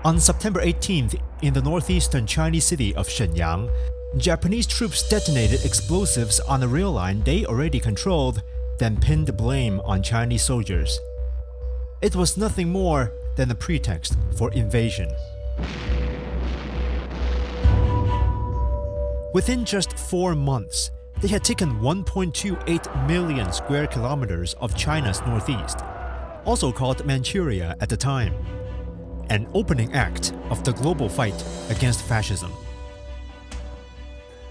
On September 18th, in the northeastern Chinese city of Shenyang, Japanese troops detonated explosives on a rail line they already controlled, then pinned the blame on Chinese soldiers. It was nothing more than a pretext for invasion. Within just 4 months, they had taken 1.28 million square kilometers of China's northeast, also called Manchuria at the time, an opening act of the global fight against fascism.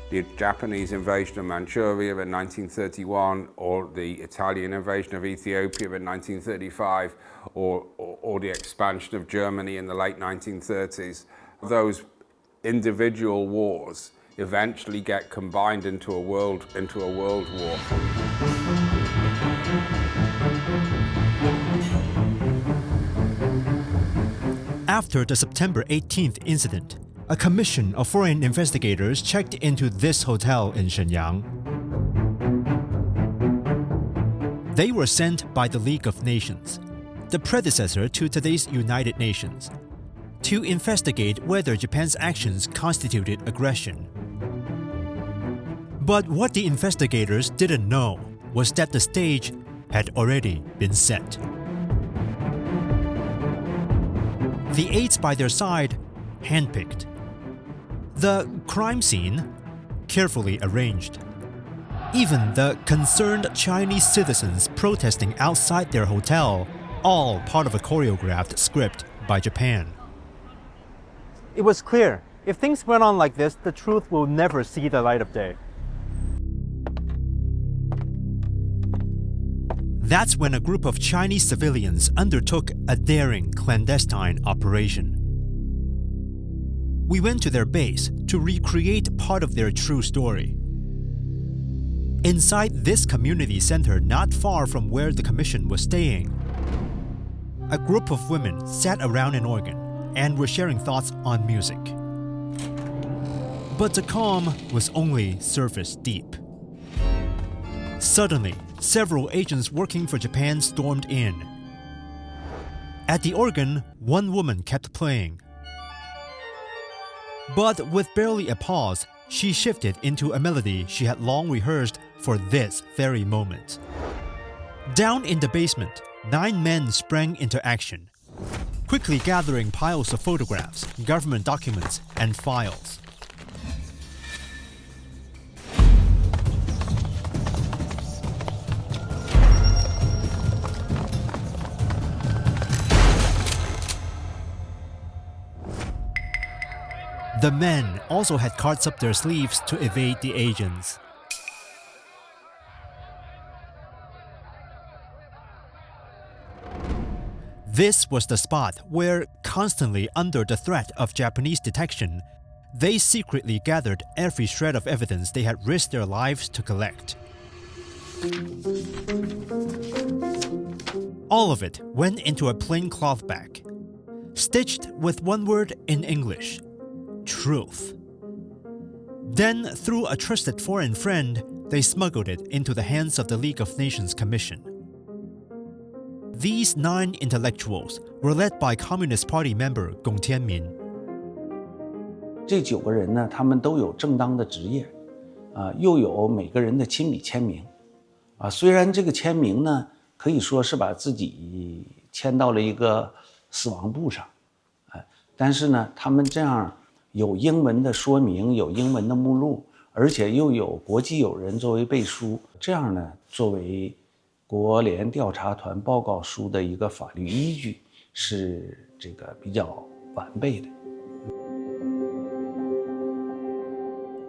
The Japanese invasion of Manchuria in 1931, or the Italian invasion of Ethiopia in 1935, or the expansion of Germany in the late 1930s, those individual wars eventually get combined into a world war. After the September 18th incident, a commission of foreign investigators checked into this hotel in Shenyang. They were sent by the League of Nations, the predecessor to today's United Nations, to investigate whether Japan's actions constituted aggression. But what the investigators didn't know was that the stage had already been set. The aides by their side, handpicked. The crime scene, carefully arranged. Even the concerned Chinese citizens protesting outside their hotel, all part of a choreographed script by Japan. It was clear, if things went on like this, the truth will never see the light of day. That's when a group of Chinese civilians undertook a daring clandestine operation. We went to their base to recreate part of their true story. Inside this community center not far from where the commission was staying, a group of women sat around an organ and were sharing thoughts on music. But the calm was only surface deep. Suddenly, several agents working for Japan stormed in. At the organ, one woman kept playing. But with barely a pause, she shifted into a melody she had long rehearsed for this very moment. Down in the basement, 9 men sprang into action, quickly gathering piles of photographs, government documents, and files. The men also had cards up their sleeves to evade the agents. This was the spot where, constantly under the threat of Japanese detection, they secretly gathered every shred of evidence they had risked their lives to collect. All of it went into a plain cloth bag, stitched with one word in English: truth. Then, through a trusted foreign friend, they smuggled it into the hands of the League of Nations Commission. These 9 intellectuals were led by Communist Party member Gong Tianmin. 这9个人呢，他们都有正当的职业，又有每个人的亲笔签名，虽然这个签名呢，可以说是把自己签到了一个死亡簿上，但是呢，他们这样有英文的说明，有英文的目录，而且又有国际友人作为背书，这样呢，作为国联调查团报告书的一个法律依据，是这个比较完备的。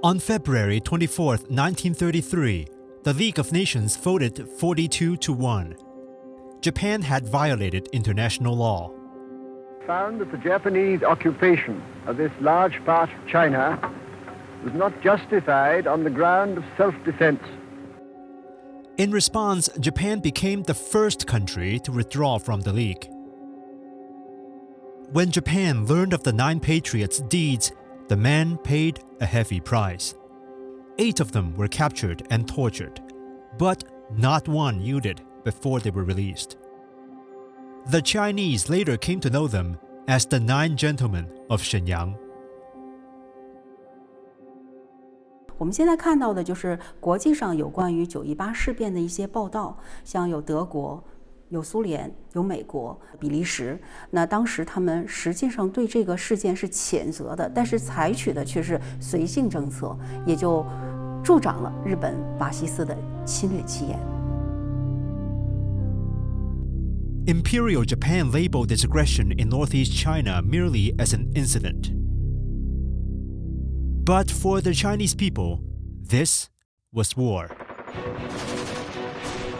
On February 24th, 1933, the League of Nations voted 42-1. Japan had violated international law. Found that the Japanese occupation of this large part of China was not justified on the ground of self-defense. In response, Japan became the first country to withdraw from the League. When Japan learned of the 9 patriots' deeds, the men paid a heavy price. 8 of them were captured and tortured, but not one yielded before they were released. The Chinese later came to know them as the Nine Gentlemen of Shenyang. 我们现在看到的就是国际上有关于9·18事变的一些报道，像有德国、有苏联、有美国、比利时。那当时他们实际上对这个事件是谴责的，但是采取的却是随性政策，也就助长了日本法西斯的侵略气焰。Imperial Japan labeled its aggression in northeast China merely as an incident. But for the Chinese people, this was war.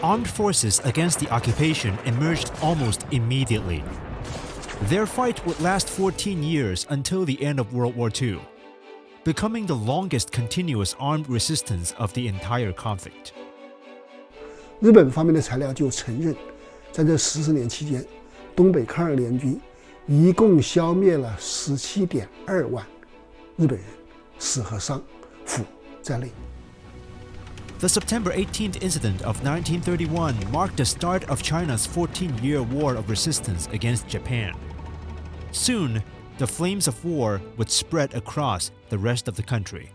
Armed forces against the occupation emerged almost immediately. Their fight would last 14 years until the end of World War II, becoming the longest continuous armed resistance of the entire conflict. 日本方面的材料就承认，在这40年期间，东北抗日联军一共消灭了17.2万日本人，死和伤、俘在内。 The September 18th incident of 1931 marked the start of China's 14-year war of resistance against Japan. Soon, the flames of war would spread across the rest of the country.